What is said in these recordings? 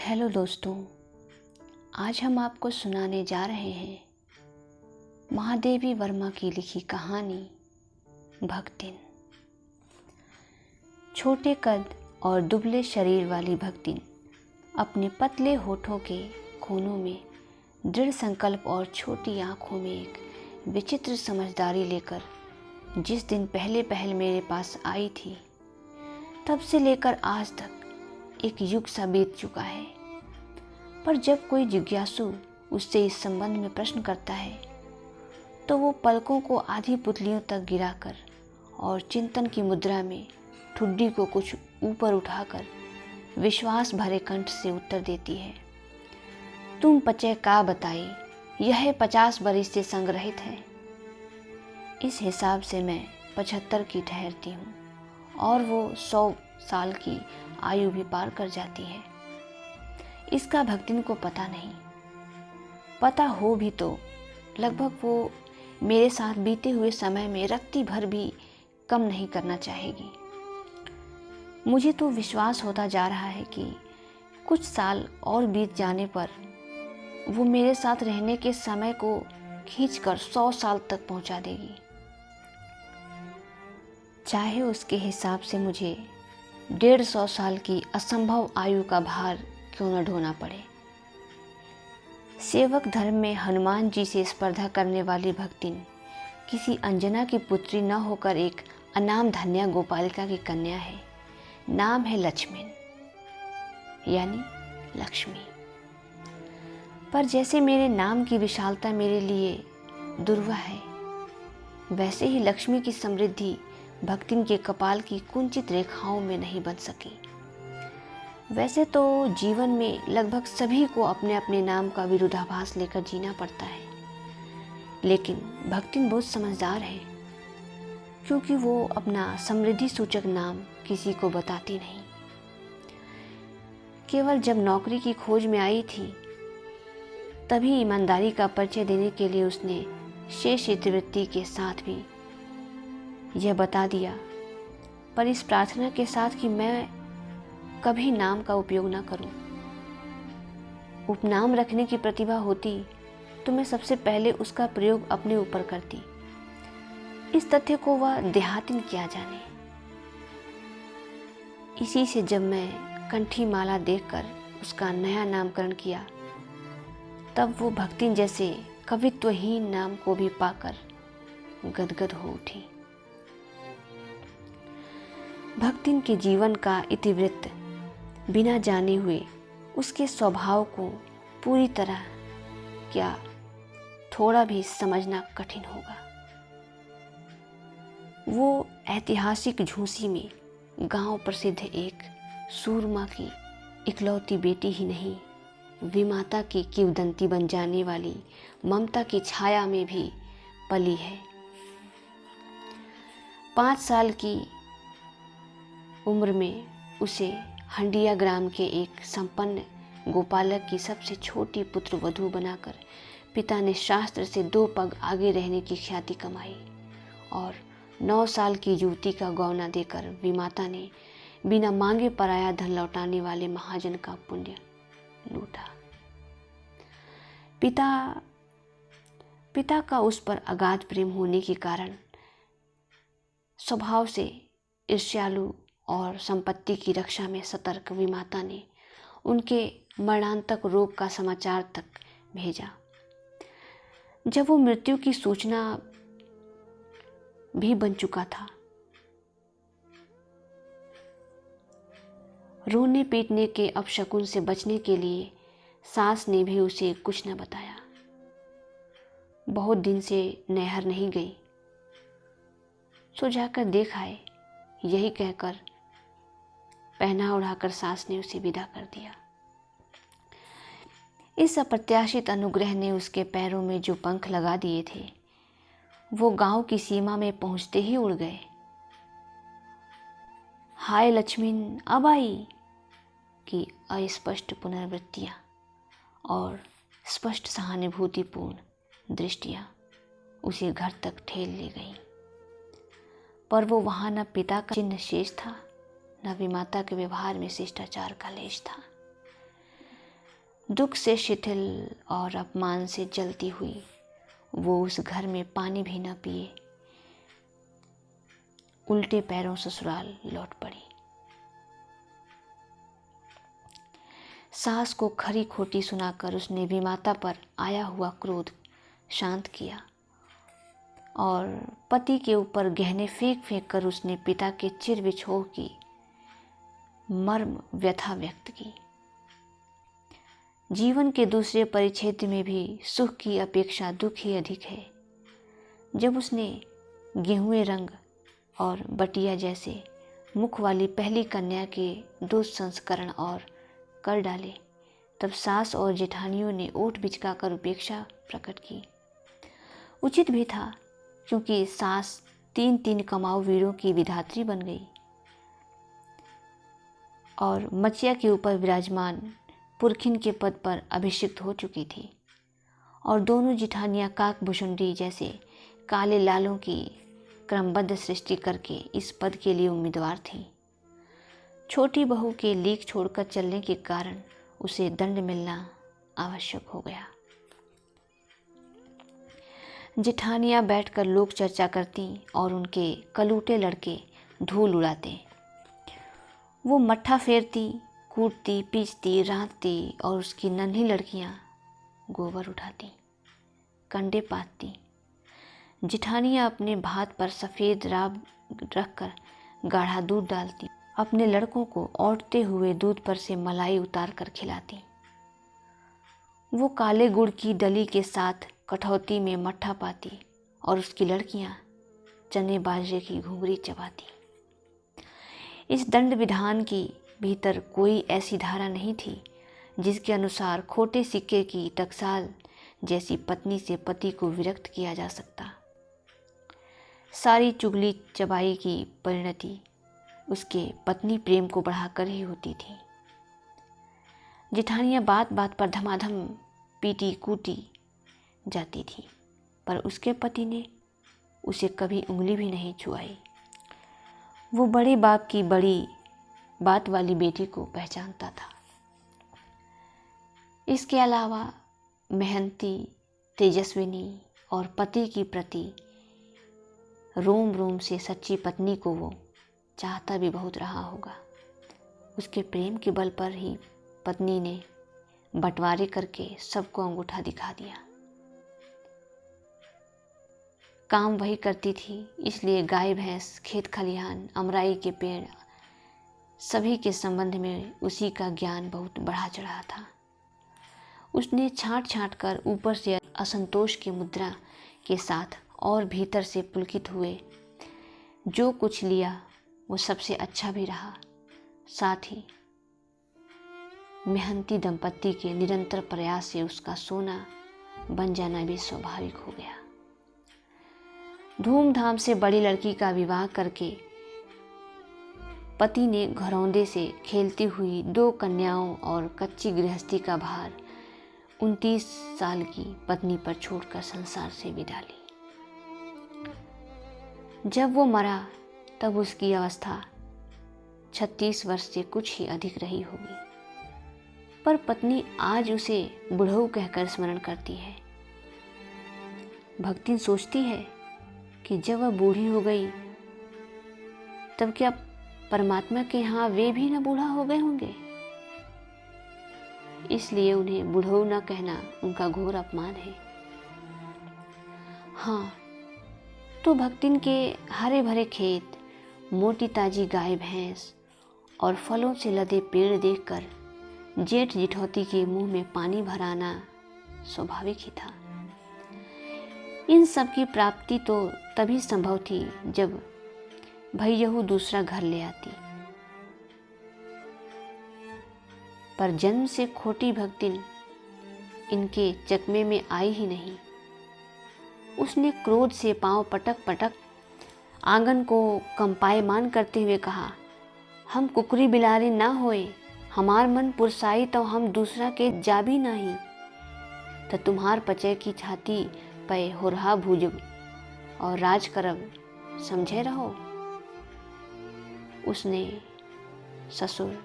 Hello दोस्तों, आज हम आपको सुनाने जा रहे हैं महादेवी वर्मा की लिखी कहानी भक्तिन। छोटे कद और दुबले शरीर वाली भक्तिन अपने पतले होठों के कोनों में दृढ़ संकल्प और छोटी आंखों में एक विचित्र समझदारी लेकर जिस दिन पहले पहल मेरे पास आई थी, तब से लेकर आज तक एक युग सा बीत चुका है। पर जब कोई जिज्ञासु उससे इस संबंध में प्रश्न करता है तो वो पलकों को आधी पुतलियों तक गिराकर और चिंतन की मुद्रा में ठुड्डी को कुछ ऊपर उठाकर विश्वास भरे कंठ से उत्तर देती है, तुम पचे का बताई, यह 50 बरिस से संग्रहित है। इस हिसाब से मैं 75 की ठहरती हूँ और वो 100 साल की आयु भी पार कर जाती है। इसका भक्तिन को पता नहीं। पता हो भी तो लगभग वो मेरे साथ बीते हुए समय में रत्ती भर भी कम नहीं करना चाहेगी। मुझे तो विश्वास होता जा रहा है कि कुछ साल और बीत जाने पर वो मेरे साथ रहने के समय को खींचकर 100 साल तक पहुंचा देगी, चाहे उसके हिसाब से मुझे 150 साल की असंभव आयु का भार क्यों न ढोना पड़े। सेवक धर्म में हनुमान जी से स्पर्धा करने वाली भक्तिन किसी अंजना की पुत्री न होकर एक अनाम धन्या गोपालिका की कन्या है। नाम है लक्ष्मण, यानी लक्ष्मी। पर जैसे मेरे नाम की विशालता मेरे लिए दुर्वा है, वैसे ही लक्ष्मी की समृद्धि भक्तिन के कपाल की कुंचित रेखाओं में नहीं बन सकी। वैसे तो जीवन में लगभग सभी को अपने अपने नाम का विरोधाभास लेकर जीना पड़ता है, लेकिन भक्तिन बहुत समझदार है, क्योंकि वो अपना समृद्धि सूचक नाम किसी को बताती नहीं। केवल जब नौकरी की खोज में आई थी, तभी ईमानदारी का परिचय देने के लिए उसने शेष इतिवृत्ति के साथ भी यह बता दिया, पर इस प्रार्थना के साथ कि मैं कभी नाम का उपयोग ना करूं। उपनाम रखने की प्रतिभा होती तो मैं सबसे पहले उसका प्रयोग अपने ऊपर करती। इस तथ्य को वह देहातिन क्या जाने। इसी से जब मैं कंठी माला देखकर उसका नया नामकरण किया, तब वो भक्तिन जैसे कवित्वहीन नाम को भी पाकर गदगद हो उठी। भक्तिन के जीवन का इतिवृत्त बिना जाने हुए उसके स्वभाव को पूरी तरह क्या थोड़ा भी समझना कठिन होगा। वो ऐतिहासिक झूंसी में गांव प्रसिद्ध एक सूरमा की इकलौती बेटी ही नहीं, विमाता की किंवदंती बन जाने वाली ममता की छाया में भी पली है। 5 साल की उम्र में उसे हंडिया ग्राम के एक संपन्न गोपालक की सबसे छोटी पुत्र वधू बनाकर पिता ने शास्त्र से 2 पग आगे रहने की ख्याति कमाई और 9 साल की युवती का गौना देकर विमाता ने बिना मांगे पराया धन लौटाने वाले महाजन का पुण्य लूटा। पिता का उस पर अगाध प्रेम होने के कारण स्वभाव से ईर्ष्यालु और संपत्ति की रक्षा में सतर्क विमाता ने उनके मरणांतक रोग का समाचार तक भेजा। जब वो मृत्यु की सूचना भी बन चुका था, रोने पीटने के अपशकुन से बचने के लिए सास ने भी उसे कुछ न बताया। बहुत दिन से नैहर नहीं गई, सो जाकर देख आए, यही कहकर पहना उड़ाकर सास ने उसे विदा कर दिया। इस अप्रत्याशित अनुग्रह ने उसके पैरों में जो पंख लगा दिए थे, वो गांव की सीमा में पहुंचते ही उड़ गए। हाय लक्ष्मण अब आई की अस्पष्ट पुनर्वृत्तियां और स्पष्ट सहानुभूतिपूर्ण दृष्टियां उसे घर तक ठेल ले गईं। पर वो वहां न पिता का चिन्ह शेष था, न विमाता के व्यवहार में शिष्टाचार का लेश था। दुख से शिथिल और अपमान से जलती हुई वो उस घर में पानी भी न पिए उल्टे पैरों ससुराल लौट पड़ी। सास को खरी खोटी सुनाकर उसने विमाता पर आया हुआ क्रोध शांत किया और पति के ऊपर गहने फेंक फेंक कर उसने पिता के चिर विछोह की मर्म व्यथा व्यक्त की। जीवन के दूसरे परिच्छेद में भी सुख की अपेक्षा दुख ही अधिक है। जब उसने गेहुए रंग और बटिया जैसे मुख वाली पहली कन्या के 2 संस्करण और कर डाले, तब सास और जेठानियों ने ओठ बिचकाकर उपेक्षा प्रकट की। उचित भी था, क्योंकि सास 3 कमाऊ वीरों की विधात्री बन गई और मचिया के ऊपर विराजमान पुरखिन के पद पर अभिषिक्त हो चुकी थी और दोनों जिठानियाँ काकभुषुंडी जैसे काले लालों की क्रमबद्ध सृष्टि करके इस पद के लिए उम्मीदवार थीं। छोटी बहू के लीक छोड़कर चलने के कारण उसे दंड मिलना आवश्यक हो गया। जिठानियाँ बैठकर लोक चर्चा करती और उनके कलूटे लड़के धूल उड़ाते। वो मट्ठा फेरती, कूटती, पीसती, रांधती और उसकी नन्ही लड़कियां गोबर उठाती, कंडे पाथती। जिठानियाँ अपने भात पर सफ़ेद राब रखकर गाढ़ा दूध डालती, अपने लड़कों को औटते हुए दूध पर से मलाई उतार कर खिलाती। वो काले गुड़ की डली के साथ कठौती में मट्ठा पाती और उसकी लड़कियां चने बाजरे की घुंघरी चबाती। इस दंड विधान की भीतर कोई ऐसी धारा नहीं थी जिसके अनुसार खोटे सिक्के की टकसाल जैसी पत्नी से पति को विरक्त किया जा सकता। सारी चुगली चबाई की परिणति उसके पत्नी प्रेम को बढ़ाकर ही होती थी। जिठानियाँ बात बात पर धमाधम पीटी कूटी जाती थी, पर उसके पति ने उसे कभी उंगली भी नहीं छुआई। वो बड़े बाप की बड़ी बात वाली बेटी को पहचानता था। इसके अलावा मेहनती, तेजस्विनी और पति की प्रति रोम रोम से सच्ची पत्नी को वो चाहता भी बहुत रहा होगा। उसके प्रेम के बल पर ही पत्नी ने बंटवारे करके सबको अंगूठा दिखा दिया। काम वही करती थी, इसलिए गाय भैंस, खेत खलिहान, अमराई के पेड़ सभी के संबंध में उसी का ज्ञान बहुत बढ़ा चढ़ा था। उसने छांट छांट कर ऊपर से असंतोष की मुद्रा के साथ और भीतर से पुलकित हुए जो कुछ लिया वो सबसे अच्छा भी रहा। साथ ही मेहनती दंपत्ति के निरंतर प्रयास से उसका सोना बन जाना भी स्वाभाविक हो गया। धूमधाम से बड़ी लड़की का विवाह करके पति ने घरौंदे से खेलती हुई 2 कन्याओं और कच्ची गृहस्थी का भार 29 साल की पत्नी पर छोड़कर संसार से विदा ली। जब वो मरा तब उसकी अवस्था 36 वर्ष से कुछ ही अधिक रही होगी, पर पत्नी आज उसे बुढ़ऊ कहकर स्मरण करती है। भक्तिन सोचती है कि जब वह बूढ़ी हो गई तब क्या परमात्मा के यहाँ वे भी न बूढ़ा हो गए होंगे। इसलिए उन्हें बुढ़ऊ न कहना उनका घोर अपमान है। हाँ, तो भक्तिन के हरे भरे खेत, मोटी ताजी गाय भैंस और फलों से लदे पेड़ देखकर जेठ जिठौती के मुंह में पानी भराना स्वाभाविक ही था। इन सब की प्राप्ति तो तभी संभव थी जब भैयहू दूसरा घर ले आती, पर जन्म से खोटी भक्तिन इनके चकमे में आई ही नहीं। उसने क्रोध से पांव पटक पटक आंगन को कंपायमान करते हुए कहा, हम कुकरी बिलारी ना होए, हमार मन पुरसाई तो हम दूसरा के जाबी नहीं, तो तुम्हार पचे की छाती पे होरहा भूजब और राज करब, समझे रहो। उसने ससुर,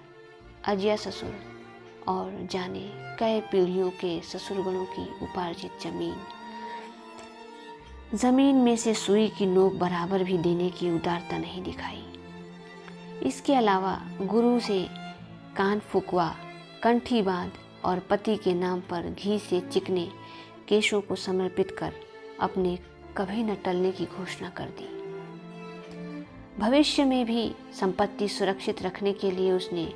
अजय ससुर और जाने कई पीढ़ियों के ससुरगणों की उपार्जित जमीन में से सुई की नोक बराबर भी देने की उदारता नहीं दिखाई। इसके अलावा गुरु से कान फुकवा, कंठी बांध और पति के नाम पर घी से चिकने केशों को समर्पित कर अपने कभी न टलने की घोषणा कर दी। भविष्य में भी संपत्ति सुरक्षित रखने के लिए उसने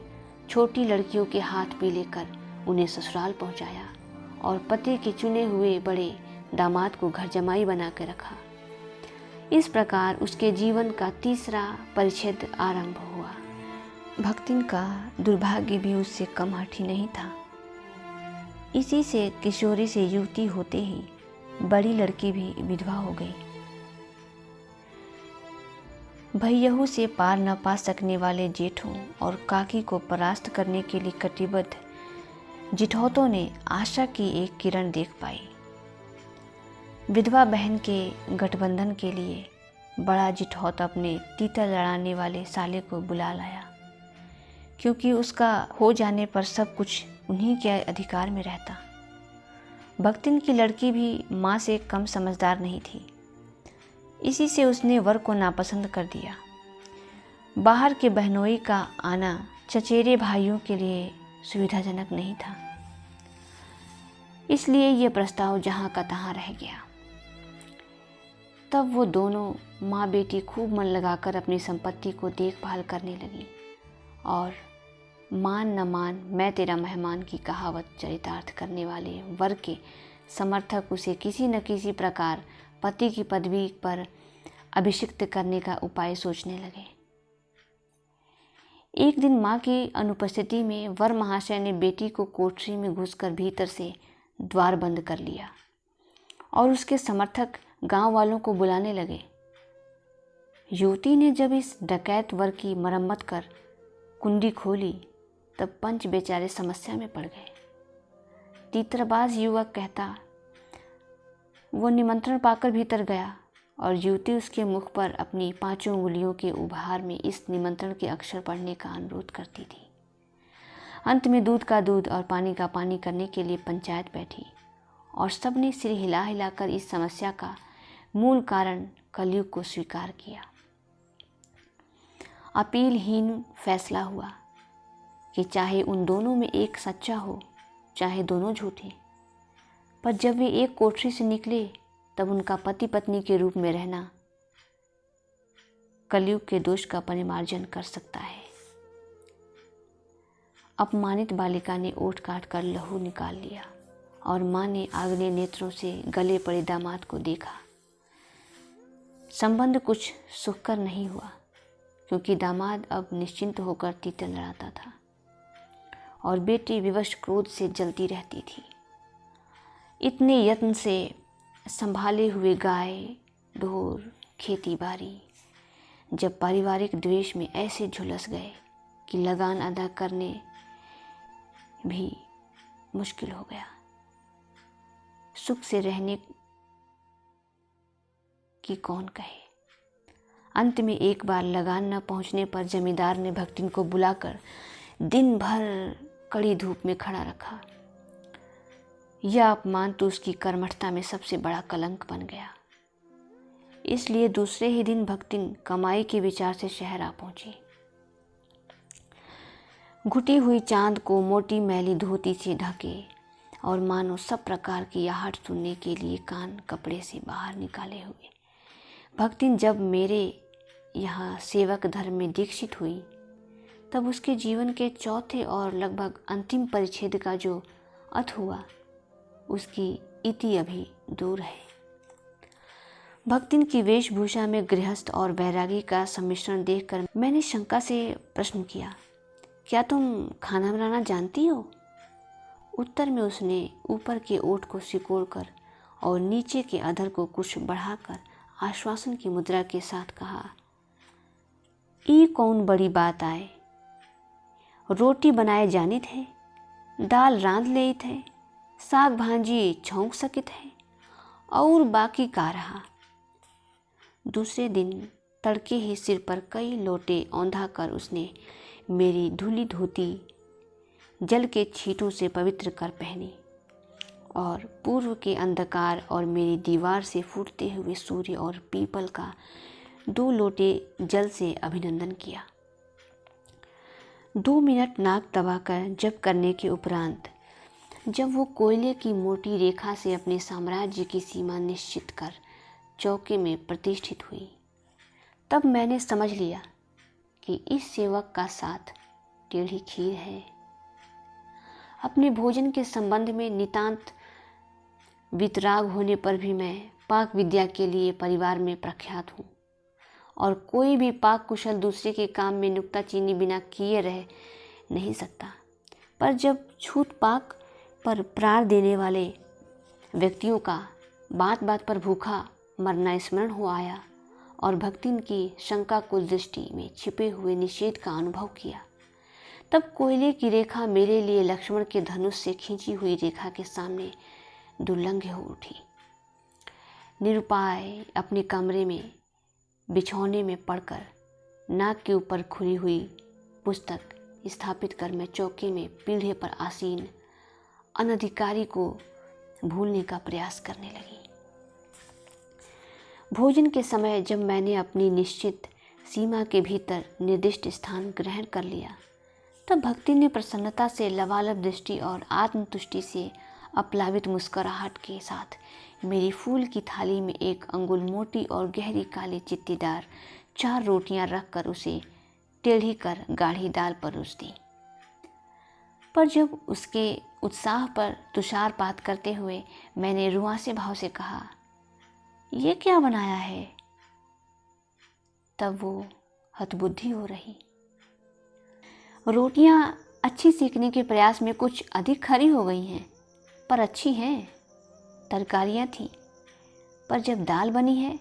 छोटी लड़कियों के हाथ पीले कर उन्हें ससुराल पहुंचाया और पति के चुने हुए बड़े दामाद को घर जमाई बना के रखा। इस प्रकार उसके जीवन का तीसरा परिच्छेद आरंभ हुआ। भक्तिन का दुर्भाग्य भी उससे कम हठी नहीं था। इसी से किशोरी से युवती होते ही बड़ी लड़की भी विधवा हो गई। भैयहू से पार न पा सकने वाले जेठों और काकी को परास्त करने के लिए कटिबद्ध जिठौतों ने आशा की एक किरण देख पाई। विधवा बहन के गठबंधन के लिए बड़ा जिठौत अपने तीतर लड़ाने वाले साले को बुला लाया, क्योंकि उसका हो जाने पर सब कुछ उन्हीं के अधिकार में रहता। भक्तिन की लड़की भी माँ से कम समझदार नहीं थी। इसी से उसने वर को नापसंद कर दिया। बाहर के बहनोई का आना चचेरे भाइयों के लिए सुविधाजनक नहीं था, इसलिए यह प्रस्ताव जहाँ का तहाँ रह गया। तब वो दोनों माँ बेटी खूब मन लगाकर अपनी संपत्ति को देखभाल करने लगी और मान न मान मैं तेरा मेहमान की कहावत चरितार्थ करने वाले वर के समर्थक उसे किसी न किसी प्रकार पति की पदवी पर अभिषिक्त करने का उपाय सोचने लगे। एक दिन माँ की अनुपस्थिति में वर महाशय ने बेटी को कोठरी में घुसकर भीतर से द्वार बंद कर लिया और उसके समर्थक गांव वालों को बुलाने लगे। युवती ने जब इस डकैत वर की मरम्मत कर कुंडी खोली तब पंच बेचारे समस्या में पड़ गए। तीतरबाज युवक कहता वो निमंत्रण पाकर भीतर गया और युवती उसके मुख पर अपनी 5 उंगलियों के उभार में इस निमंत्रण के अक्षर पढ़ने का अनुरोध करती थी। अंत में दूध का दूध और पानी का पानी करने के लिए पंचायत बैठी और सबने सिर हिला हिलाकर इस समस्या का मूल कारण कलयुग को स्वीकार किया। अपीलहीन फैसला हुआ कि चाहे उन दोनों में एक सच्चा हो, चाहे दोनों झूठे, पर जब वे एक कोठरी से निकले तब उनका पति पत्नी के रूप में रहना कलयुग के दोष का परिमार्जन कर सकता है। अपमानित बालिका ने ओठ काट कर लहू निकाल लिया और माँ ने आग्नेय नेत्रों से गले पड़े दामाद को देखा। संबंध कुछ सुखकर नहीं हुआ, क्योंकि दामाद अब निश्चिंत होकर तीतर लड़ाता था और बेटी विवश क्रोध से जलती रहती थी। इतने यत्न से संभाले हुए गाय, ढोर, खेती बाड़ी जब पारिवारिक द्वेष में ऐसे झुलस गए कि लगान अदा करने भी मुश्किल हो गया। सुख से रहने की कौन कहे। अंत में एक बार लगान न पहुंचने पर जमींदार ने भक्तिन को बुलाकर दिन भर कड़ी धूप में खड़ा रखा। यह अपमान तो उसकी कर्मठता में सबसे बड़ा कलंक बन गया। इसलिए दूसरे ही दिन भक्तिन कमाई के विचार से शहर आ पहुंची। घुटी हुई चांद को मोटी मैली धोती से ढके और मानो सब प्रकार की आहट सुनने के लिए कान कपड़े से बाहर निकाले हुए भक्तिन जब मेरे यहाँ सेवक धर्म में दीक्षित हुई तब उसके जीवन के चौथे और लगभग अंतिम परिच्छेद का जो अंत हुआ उसकी इति अभी दूर है। भक्तिन की वेशभूषा में गृहस्थ और बैरागी का सम्मिश्रण देखकर मैंने शंका से प्रश्न किया, क्या तुम खाना बनाना जानती हो? उत्तर में उसने ऊपर के ओठ को सिकोड़कर और नीचे के अधर को कुछ बढ़ाकर आश्वासन की मुद्रा के साथ कहा, ई कौन बड़ी बात आए। रोटी बनाए जानित है, दाल रांध लेत है, साग भांजी छौंक सकित है और बाकी का रहा। दूसरे दिन तड़के ही सिर पर कई लोटे औंधा कर उसने मेरी धुली धोती जल के छींटों से पवित्र कर पहनी और पूर्व के अंधकार और मेरी दीवार से फूटते हुए सूर्य और पीपल का 2 लोटे जल से अभिनंदन किया। 2 मिनट नाक दबाकर जप करने के उपरांत जब वो कोयले की मोटी रेखा से अपने साम्राज्य की सीमा निश्चित कर चौके में प्रतिष्ठित हुई, तब मैंने समझ लिया कि इस सेवक का साथ टेढ़ी खीर है। अपने भोजन के संबंध में नितांत वितराग होने पर भी मैं पाक विद्या के लिए परिवार में प्रख्यात हूँ और कोई भी पाक कुशल दूसरे के काम में नुक्ताचीनी बिना किए रह नहीं सकता। पर जब छूत पाक पर प्राण देने वाले व्यक्तियों का बात बात पर भूखा मरना स्मरण हो आया और भक्तिन की शंका को दृष्टि में छिपे हुए निषेध का अनुभव किया, तब कोयले की रेखा मेरे लिए लक्ष्मण के धनुष से खींची हुई रेखा के सामने दुर्लंघ हो उठी। निरुपाय अपने कमरे में बिछौने में पड़कर नाक के ऊपर खुली हुई पुस्तक स्थापित कर मैं चौके में पीढ़े पर आसीन अनधिकारी को भूलने का प्रयास करने लगी। भोजन के समय जब मैंने अपनी निश्चित सीमा के भीतर निर्दिष्ट स्थान ग्रहण कर लिया, तब भक्ति ने प्रसन्नता से लबालब दृष्टि और आत्मतुष्टि से अपलावित मुस्कुराहट के साथ मेरी फूल की थाली में 1 अंगुल मोटी और गहरी काली चित्तीदार 4 रोटियां रखकर उसे टेढ़ी कर गाढ़ी दाल परोस दी। पर जब उसके उत्साह पर तुषारपात करते हुए मैंने रुआंसे भाव से कहा, ये क्या बनाया है, तब वो हतबुद्धि हो रही। रोटियां अच्छी सीखने के प्रयास में कुछ अधिक खरी हो गई हैं, पर अच्छी हैं। तरकारियां थी, पर जब दाल बनी है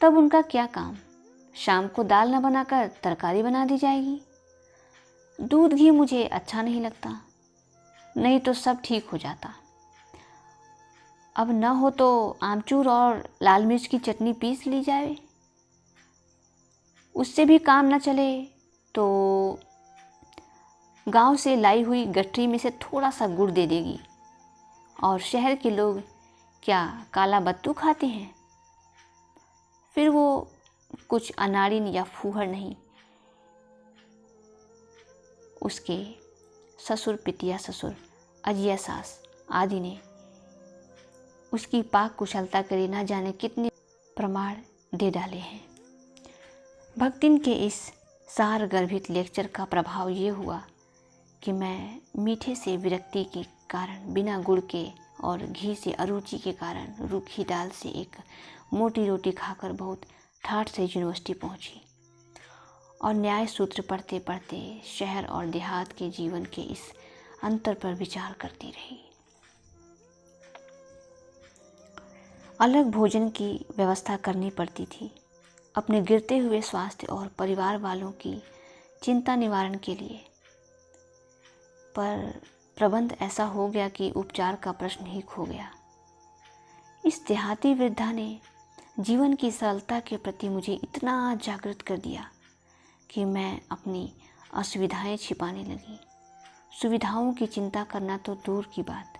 तब उनका क्या काम। शाम को दाल न बनाकर तरकारी बना दी जाएगी। दूध घी मुझे अच्छा नहीं लगता, नहीं तो सब ठीक हो जाता। अब न हो तो आमचूर और लाल मिर्च की चटनी पीस ली जाए। उससे भी काम न चले तो गांव से लाई हुई गठरी में से थोड़ा सा गुड़ दे देगी। और शहर के लोग क्या काला बत्तू खाते हैं, फिर वो कुछ अनाड़िन या फूहड़ नहीं। उसके ससुर, पितिया ससुर, अजिया सास आदि ने उसकी पाक कुशलता के लिए न जाने कितने प्रमाण दे डाले हैं। भक्तिन के इस सार गर्भित लेक्चर का प्रभाव ये हुआ कि मैं मीठे से विरक्ति के कारण बिना गुड़ के और घी से अरुचि के कारण रूखी दाल से 1 मोटी रोटी खाकर बहुत ठाठ से यूनिवर्सिटी पहुंची और न्याय सूत्र पढ़ते पढ़ते शहर और देहात के जीवन के इस अंतर पर विचार करती रही। अलग भोजन की व्यवस्था करनी पड़ती थी अपने गिरते हुए स्वास्थ्य और परिवार वालों की चिंता निवारण के लिए, पर प्रबंध ऐसा हो गया कि उपचार का प्रश्न ही खो गया। इस देहाती वृद्धा ने जीवन की सरलता के प्रति मुझे इतना जागृत कर दिया कि मैं अपनी असुविधाएं छिपाने लगी। सुविधाओं की चिंता करना तो दूर की बात।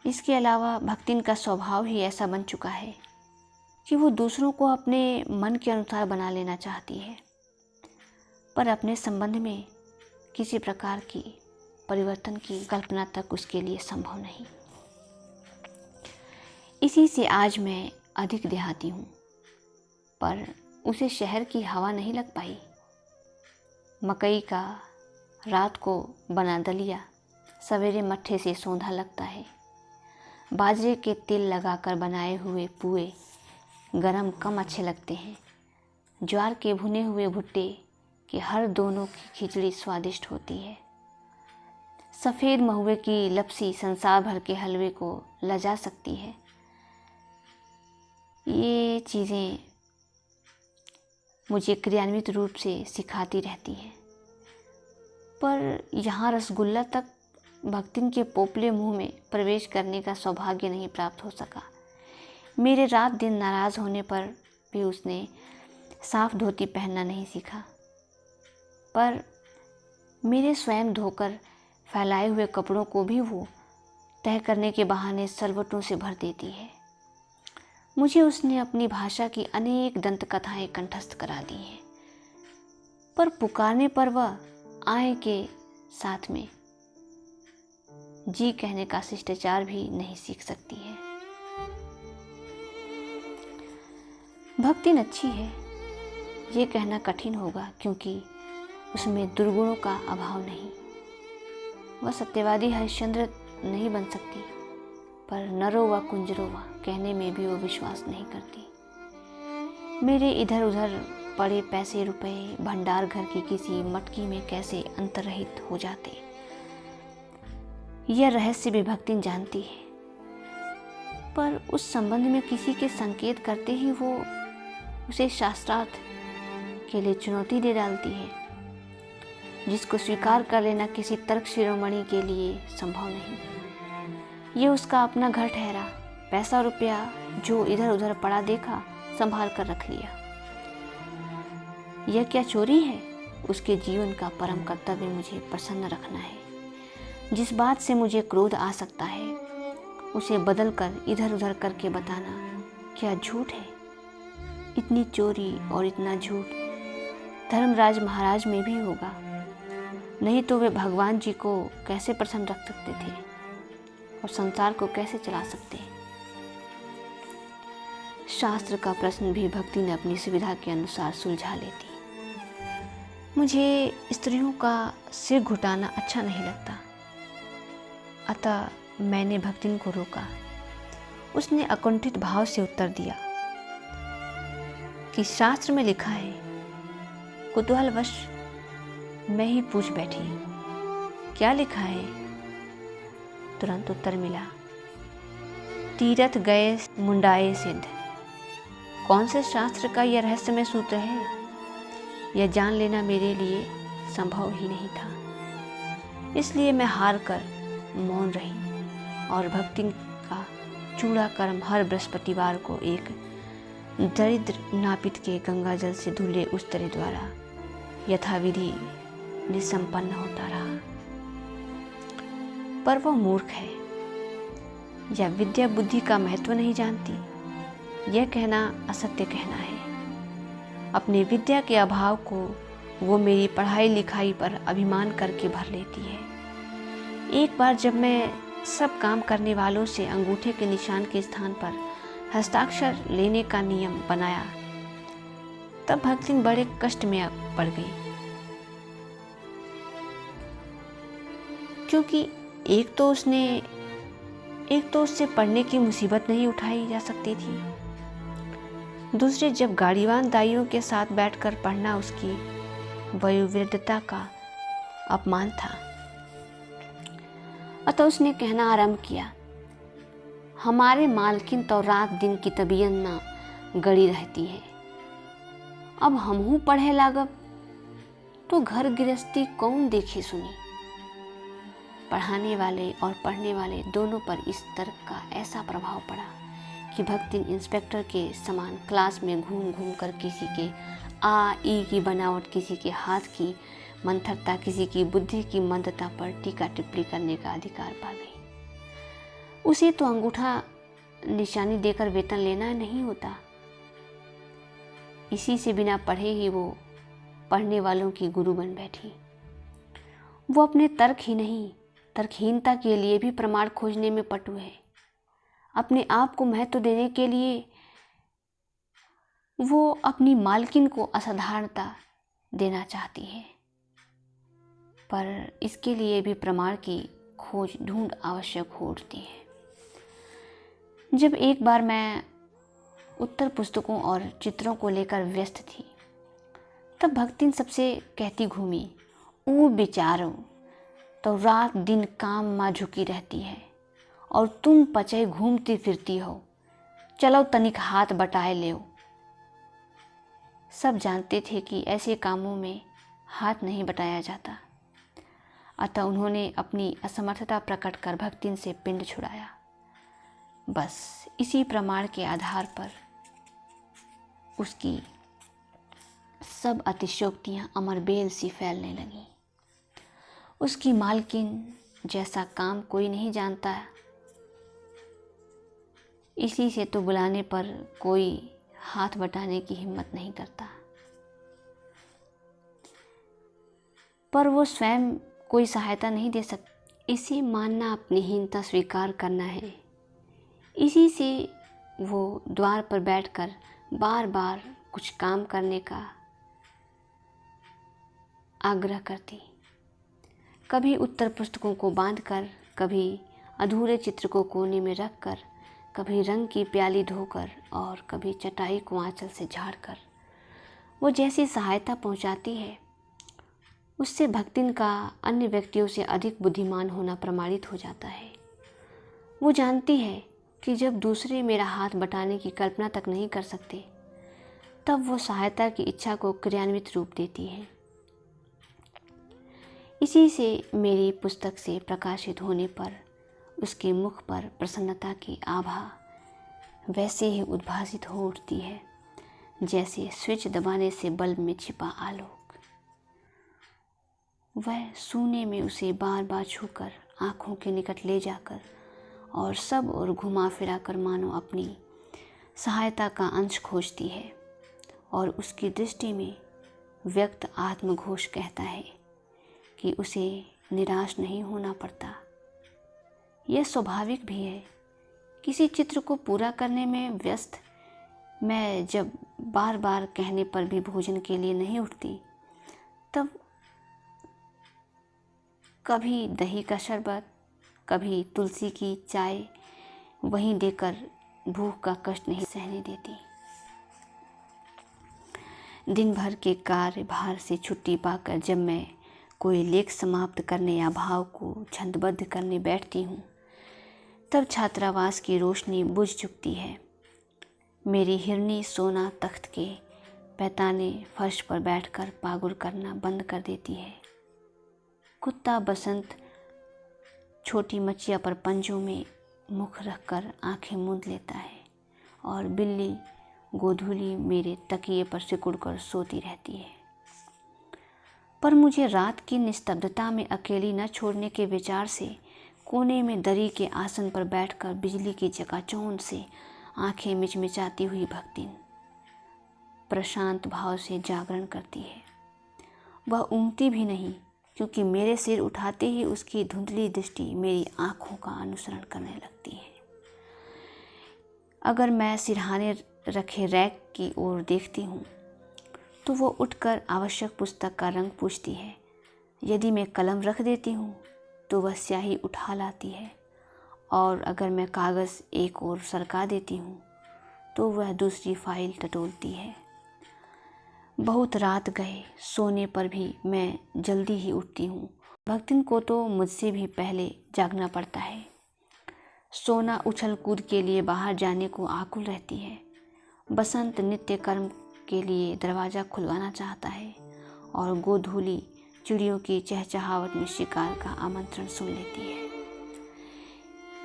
इसके अलावा भक्तिन का स्वभाव ही ऐसा बन चुका है कि वो दूसरों को अपने मन के अनुसार बना लेना चाहती है, पर अपने संबंध में किसी प्रकार की परिवर्तन की कल्पना तक उसके लिए संभव नहीं। इसी से आज मैं अधिक देहाती हूँ, पर उसे शहर की हवा नहीं लग पाई। मकई का रात को बना दलिया सवेरे मट्ठे से सौंधा लगता है। बाजरे के तिल लगाकर बनाए हुए पुए गरम कम अच्छे लगते हैं। ज्वार के भुने हुए भुट्टे के हर दोनों की खिचड़ी स्वादिष्ट होती है। सफ़ेद महुए की लपसी संसार भर के हलवे को लजा सकती है। ये चीज़ें मुझे क्रियान्वित रूप से सिखाती रहती हैं, पर यहाँ रसगुल्ला तक भक्तिन के पोपले मुंह में प्रवेश करने का सौभाग्य नहीं प्राप्त हो सका। मेरे रात दिन नाराज़ होने पर भी उसने साफ धोती पहनना नहीं सीखा, पर मेरे स्वयं धोकर फैलाए हुए कपड़ों को भी वो तह करने के बहाने सलवटों से भर देती है। मुझे उसने अपनी भाषा की अनेक दंत कथाएं कंठस्थ करा दी हैं, पर पुकारने पर वह आए के साथ में जी कहने का शिष्टाचार भी नहीं सीख सकती है। भक्ति अच्छी है ये कहना कठिन होगा, क्योंकि उसमें दुर्गुणों का अभाव नहीं। वह सत्यवादी हरिश्चंद्र नहीं बन सकती, पर नरो व कुंजरो व कहने में भी वो विश्वास नहीं करती। मेरे इधर उधर पड़े पैसे रुपए भंडार घर की किसी मटकी में कैसे अंतर्रहित हो जाते, यह रहस्य भी भक्तिन जानती है। पर उस संबंध में किसी के संकेत करते ही वो उसे शास्त्रार्थ के लिए चुनौती दे डालती है, जिसको स्वीकार कर लेना किसी तर्क शिरोमणि के लिए संभव नहीं। ये उसका अपना घर ठहरा, पैसा रुपया जो इधर उधर पड़ा देखा संभाल कर रख लिया। यह क्या चोरी है? उसके जीवन का परम कर्तव्य मुझे प्रसन्न रखना है। जिस बात से मुझे क्रोध आ सकता है उसे बदल कर इधर उधर करके बताना क्या झूठ है? इतनी चोरी और इतना झूठ धर्मराज महाराज में भी होगा, नहीं तो वे भगवान जी को कैसे प्रसन्न रख सकते थे और संसार को कैसे चला सकते? शास्त्र का प्रश्न भी भक्ति ने अपनी सुविधा के अनुसार सुलझा लेती। मुझे स्त्रियों का सिर घुटाना अच्छा नहीं लगता, अतः मैंने भक्तिन को रोका। उसने अकुंठित भाव से उत्तर दिया कि शास्त्र में लिखा है। कुतूहलवश मैं ही पूछ बैठी, क्या लिखा है? तुरंत उत्तर मिला, तीरथ गए मुंडाए सिद्ध। कौन से शास्त्र का यह रहस्यमय सूत्र है, यह जान लेना मेरे लिए संभव ही नहीं था। इसलिए मैं हार कर मौन रही और भक्ति का चूड़ा कर्म हर बृहस्पतिवार को एक दरिद्र नापित के गंगा जल से धुले उस्तरे द्वारा यथाविधि निसंपन्न होता रहा। पर वह मूर्ख है या विद्या बुद्धि का महत्व नहीं जानती, यह कहना असत्य कहना है। अपने विद्या के अभाव को वो मेरी पढ़ाई लिखाई पर अभिमान करके भर लेती है। एक बार जब मैं सब काम करने वालों से अंगूठे के निशान के स्थान पर हस्ताक्षर लेने का नियम बनाया, तब भक्तिन बड़े कष्ट में पड़ गई, क्योंकि एक तो उससे पढ़ने की मुसीबत नहीं उठाई जा सकती थी, दूसरे जब गाड़ीवान दाइयों के साथ बैठकर पढ़ना उसकी वयोवृद्धता का अपमान था। अतः उसने कहना आरंभ किया, हमारे मालकिन तो रात दिन की तबीयत ना गड़ी रहती है। अब हमहू पढ़े लागब तो घर गृहस्थी कौन देखे सुनी। पढ़ाने वाले और पढ़ने वाले दोनों पर इस तर्क का ऐसा प्रभाव पड़ा कि भक्तिन इंस्पेक्टर के समान क्लास में घूम घूम कर किसी के आ ई की बनावट, किसी के हाथ की मंथरता, किसी की बुद्धि की मंदता पर टीका टिप्पणी करने का अधिकार पा गई। उसे तो अंगूठा निशानी देकर वेतन लेना नहीं होता, इसी से बिना पढ़े ही वो पढ़ने वालों की गुरु बन बैठी। वो अपने तर्क ही नहीं, तर्कहीनता के लिए भी प्रमाण खोजने में पटु है। अपने आप को महत्व देने के लिए वो अपनी मालकिन को असाधारणता देना चाहती है, पर इसके लिए भी प्रमाण की खोज ढूंढ आवश्यक होती है। जब एक बार मैं उत्तर पुस्तकों और चित्रों को लेकर व्यस्त थी, तब भक्तिन सबसे कहती घूमी, ओ बेचारो, तो रात दिन काम माँ झुकी रहती है और तुम पचे घूमती फिरती हो, चलो तनिक हाथ बटाए ले। सब जानते थे कि ऐसे कामों में हाथ नहीं बटाया जाता, अतः उन्होंने अपनी असमर्थता प्रकट कर भक्तिन से पिंड छुड़ाया। बस इसी प्रमाण के आधार पर उसकी सब अतिशयोक्तियाँ अमरबेल सी फैलने लगीं। उसकी मालकिन जैसा काम कोई नहीं जानता, इसी से तो बुलाने पर कोई हाथ बटाने की हिम्मत नहीं करता। पर वो स्वयं कोई सहायता नहीं दे सकता। इसे मानना अपनी हीनता स्वीकार करना है। इसी से वो द्वार पर बैठकर बार बार कुछ काम करने का आग्रह करती। कभी उत्तर पुस्तकों को बांधकर, कभी अधूरे चित्र को कोने में रखकर, कभी रंग की प्याली धोकर और कभी चटाई को आंचल से झाड़कर वो जैसी सहायता पहुंचाती है, उससे भक्तिन का अन्य व्यक्तियों से अधिक बुद्धिमान होना प्रमाणित हो जाता है। वो जानती है कि जब दूसरे मेरा हाथ बटाने की कल्पना तक नहीं कर सकते, तब वो सहायता की इच्छा को क्रियान्वित रूप देती है। इसी से मेरी पुस्तक से प्रकाशित होने पर उसके मुख पर प्रसन्नता की आभा वैसे ही उद्भासित हो उठती है जैसे स्विच दबाने से बल्ब में छिपा आलोक। वह सूने में उसे बार बार छूकर, आँखों के निकट ले जाकर और सब और घुमा फिरा कर मानो अपनी सहायता का अंश खोजती है, और उसकी दृष्टि में व्यक्त आत्मघोष कहता है कि उसे निराश नहीं होना पड़ता। यह स्वाभाविक भी है। किसी चित्र को पूरा करने में व्यस्त मैं जब बार बार कहने पर भी भोजन के लिए नहीं उठती, तब कभी दही का शरबत, कभी तुलसी की चाय वहीं देकर भूख का कष्ट नहीं सहने देती। दिन भर के कार्य भार से छुट्टी पाकर जब मैं कोई लेख समाप्त करने या भाव को छंदबद्ध करने बैठती हूँ, तब छात्रावास की रोशनी बुझ चुकती है। मेरी हिरनी सोना तख्त के पैताने फर्श पर बैठकर पागुर करना बंद कर देती है। कुत्ता बसंत छोटी मचिया पर पंजों में मुख रखकर आंखें मूंद लेता है, और बिल्ली गोधूली मेरे तकिए पर सिकुड़कर सोती रहती है। पर मुझे रात की निस्तब्धता में अकेली न छोड़ने के विचार से कोने में दरी के आसन पर बैठकर बिजली की चकाचौंध से आंखें मिचमिचाती हुई भक्तिन प्रशांत भाव से जागरण करती है। वह ऊँगती भी नहीं, क्योंकि मेरे सिर उठाते ही उसकी धुंधली दृष्टि मेरी आँखों का अनुसरण करने लगती है। अगर मैं सिरहाने रखे रैक की ओर देखती हूँ तो वो उठकर आवश्यक पुस्तक का रंग पूछती है। यदि मैं कलम रख देती हूँ तो वह स्याही उठा लाती है, और अगर मैं कागज़ एक ओर सरका देती हूँ तो वह दूसरी फाइल टटोलती है। बहुत रात गए, सोने पर भी मैं जल्दी ही उठती हूँ। भक्तिन को तो मुझसे भी पहले जागना पड़ता है। सोना उछल कूद के लिए बाहर जाने को आकुल रहती है। बसंत नित्य कर्म के लिए दरवाज़ा खुलवाना चाहता है, और गोधूली चिड़ियों की चहचहावट में शिकार का आमंत्रण सुन लेती है।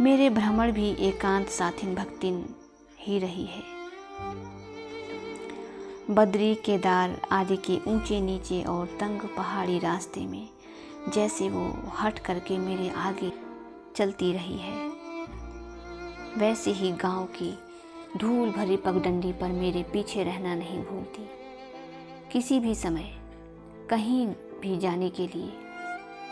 मेरे भ्रमण भी एकांत साथिन भक्तिन ही रही है। बद्री, केदार आदि के ऊंचे नीचे और तंग पहाड़ी रास्ते में जैसे वो हट करके मेरे आगे चलती रही है, वैसे ही गांव की धूल भरी पगडंडी पर मेरे पीछे रहना नहीं भूलती। किसी भी समय कहीं भी जाने के लिए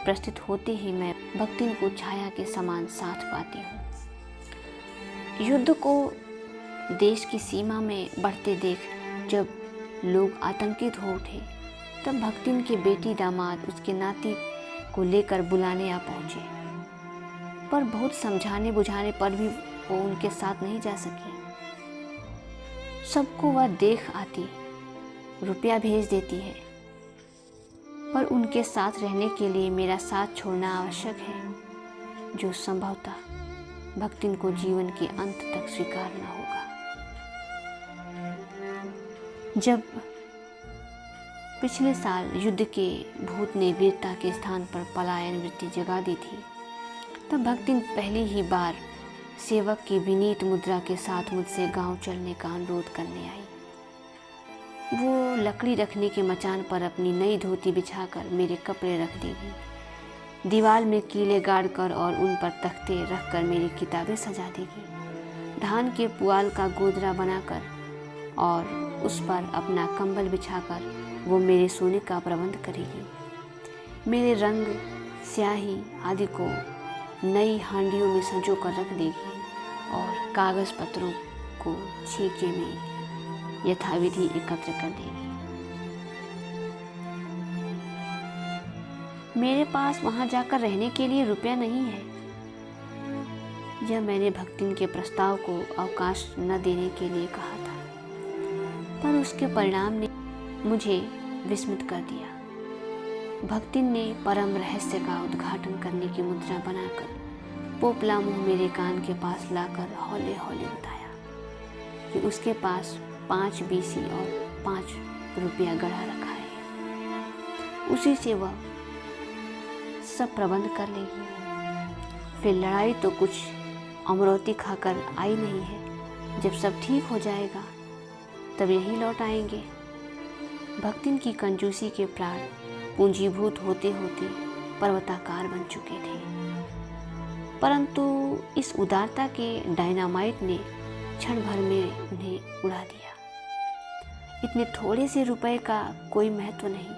प्रस्तुत होते ही मैं भक्तिन को छाया के समान साथ पाती हूँ। युद्ध को देश की सीमा में बढ़ते देख जब लोग आतंकित हो उठे, तब भक्तिन के बेटी दामाद उसके नाती को लेकर बुलाने आ पहुँचे, पर बहुत समझाने बुझाने पर भी वो उनके साथ नहीं जा सकी। सबको वह देख आती, रुपया भेज देती है, पर उनके साथ रहने के लिए मेरा साथ छोड़ना आवश्यक है, जो संभवतः भक्तिन को जीवन के अंत तक स्वीकारना होगा। जब पिछले साल युद्ध के भूत ने वीरता के स्थान पर पलायन वृत्ति जगा दी थी, तब भक्तिन पहली ही बार सेवक की विनीत मुद्रा के साथ मुझसे गांव चलने का अनुरोध करने आई। वो लकड़ी रखने के मचान पर अपनी नई धोती बिछाकर मेरे कपड़े रख देगी, दीवार में कीले गाड़कर और उन पर तख्ते रखकर मेरी किताबें सजा देगी। धान के पुआल का गोदरा बनाकर और उस पर अपना कंबल बिछाकर वो मेरे सोने का प्रबंध करेगी। मेरे रंग, स्याही आदि को नई हांडियों में संजो कर रख देगी और कागज़ पत्रों को छीके में यथाविधि एकत्र कर देगी। मेरे पास वहाँ जाकर रहने के लिए रुपया नहीं है। यह मैंने भक्तिन के प्रस्ताव को अवकाश न देने के लिए कहा था, पर उसके परिणाम ने मुझे विस्मित कर दिया। भक्तिन ने परम रहस्य का उद्घाटन करने की मुद्रा बनाकर पोपला मुंह मेरे कान के पास लाकर हौले हौले बताया कि उसके पास 5 बीसी और 5 रुपया गड़ा रखा है, उसी से वह सब प्रबंध कर लेगी। फिर लड़ाई तो कुछ अमरौती खाकर आई नहीं है। जब सब ठीक हो जाएगा तब यहीं लौट आएंगे। भक्तिन की कंजूसी के प्राण पूंजीभूत होते होते पर्वताकार बन चुके थे, परंतु इस उदारता के डायनामाइट ने क्षण भर में उन्हें उड़ा दिया। इतने थोड़े से रुपए का कोई महत्व नहीं,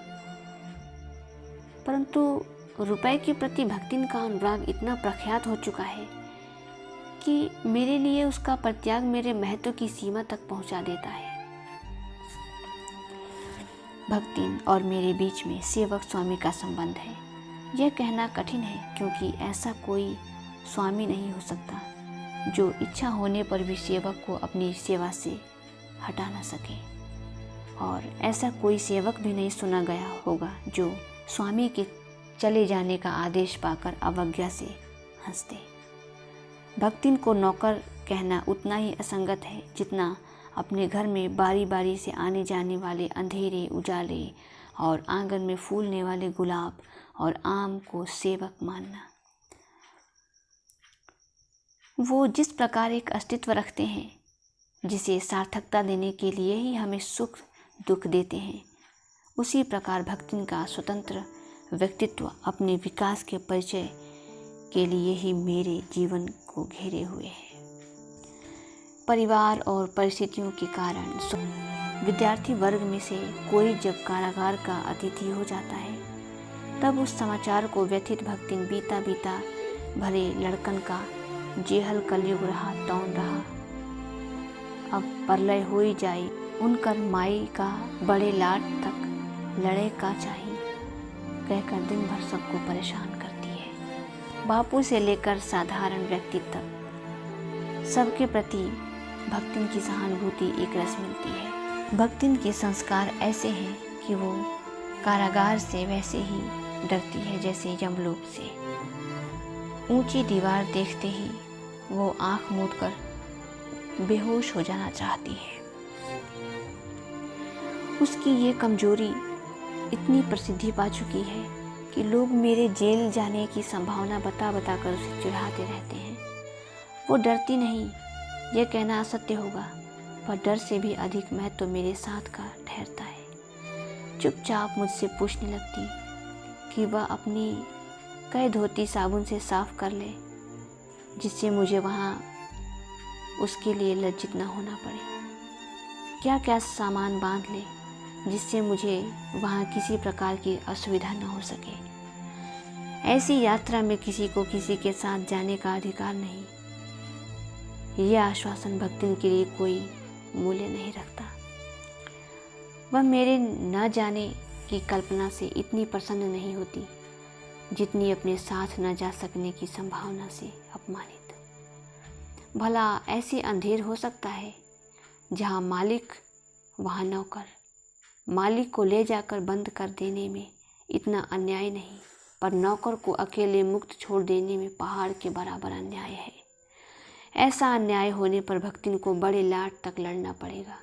परंतु रुपए के प्रति भक्तिन का अनुराग इतना प्रख्यात हो चुका है कि मेरे लिए उसका परित्याग मेरे महत्व की सीमा तक पहुंचा देता है। भक्तिन और मेरे बीच में सेवक स्वामी का संबंध है। यह कहना कठिन है, क्योंकि ऐसा कोई स्वामी नहीं हो सकता जो इच्छा होने पर भी सेवक को अपनी सेवा से हटा न सके, और ऐसा कोई सेवक भी नहीं सुना गया होगा जो स्वामी के चले जाने का आदेश पाकर अवज्ञा से हंसते। भक्तिन को नौकर कहना उतना ही असंगत है जितना अपने घर में बारी बारी से आने जाने वाले अंधेरे उजाले और आंगन में फूलने वाले गुलाब और आम को सेवक मानना। वो जिस प्रकार एक अस्तित्व रखते हैं जिसे सार्थकता देने के लिए ही हमें सुख दुख देते हैं, उसी प्रकार भक्तिन का स्वतंत्र व्यक्तित्व अपने विकास के परिचय के लिए ही मेरे जीवन को घेरे हुए है। परिवार और परिस्थितियों के कारण विद्यार्थी वर्ग में से कोई जब कारागार का अतिथि हो जाता है, तब उस समाचार को व्यथित भक्तिन बीता बीता भरे लड़कन का जेहल कलयुग रहा तौन रहा, अब परलय हो ही जाए, उनकर माई का बड़े लाट तक लड़े का चाहिए, कहकर दिन भर सबको परेशान करती है। बापू से लेकर साधारण व्यक्ति तक सबके प्रति भक्तिन की सहानुभूति एक रस मिलती है। भक्तिन के संस्कार ऐसे हैं कि वो कारागार से वैसे ही डरती है जैसे यमलोक से। ऊंची दीवार देखते ही वो आंख मूंदकर बेहोश हो जाना चाहती है। उसकी ये कमजोरी इतनी प्रसिद्धि पा चुकी है कि लोग मेरे जेल जाने की संभावना बता कर उसे चिढ़ाते रहते हैं। वो डरती नहीं, यह कहना असत्य होगा, पर डर से भी अधिक महत्व तो मेरे साथ का ठहरता है। चुपचाप मुझसे पूछने लगती कि वह अपनी कई धोती साबुन से साफ कर ले, जिससे मुझे वहाँ उसके लिए लज्जित न होना पड़े। क्या क्या सामान बांध ले जिससे मुझे वहाँ किसी प्रकार की असुविधा न हो सके। ऐसी यात्रा में किसी को किसी के साथ जाने का अधिकार नहीं। यह आश्वासन भक्तिन के लिए कोई मूल्य नहीं रखता। वह मेरे न जाने की कल्पना से इतनी प्रसन्न नहीं होती जितनी अपने साथ न जा सकने की संभावना से अपमानित। भला ऐसे अंधेर हो सकता है जहाँ मालिक वहाँ नौकर। मालिक को ले जाकर बंद कर देने में इतना अन्याय नहीं, पर नौकर को अकेले मुक्त छोड़ देने में पहाड़ के बराबर अन्याय है। ऐसा अन्याय होने पर भक्तिन को बड़े लाट तक लड़ना पड़ेगा।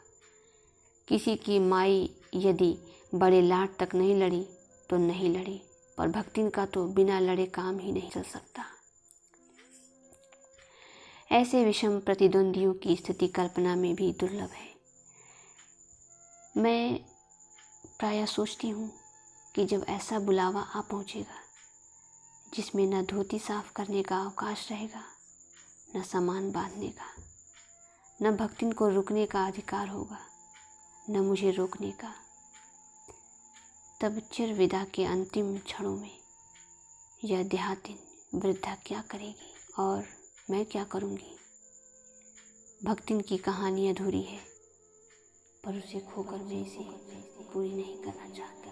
किसी की माई यदि बड़े लाट तक नहीं लड़ी तो नहीं लड़ी, पर भक्तिन का तो बिना लड़े काम ही नहीं चल सकता। ऐसे विषम प्रतिद्वंदियों की स्थिति कल्पना में भी दुर्लभ है। मैं प्रायः सोचती हूँ कि जब ऐसा बुलावा आ पहुँचेगा जिसमें न धोती साफ करने का अवकाश रहेगा, न सामान बांधने का, न भक्तिन को रुकने का अधिकार होगा, न मुझे रोकने का। तब चिर विदा के अंतिम क्षणों में यह देहातीन वृद्धा क्या करेगी और मैं क्या करूँगी? भक्तिन की कहानी अधूरी है, पर उसे खोकर मैं इसे पूरी नहीं करना चाहती।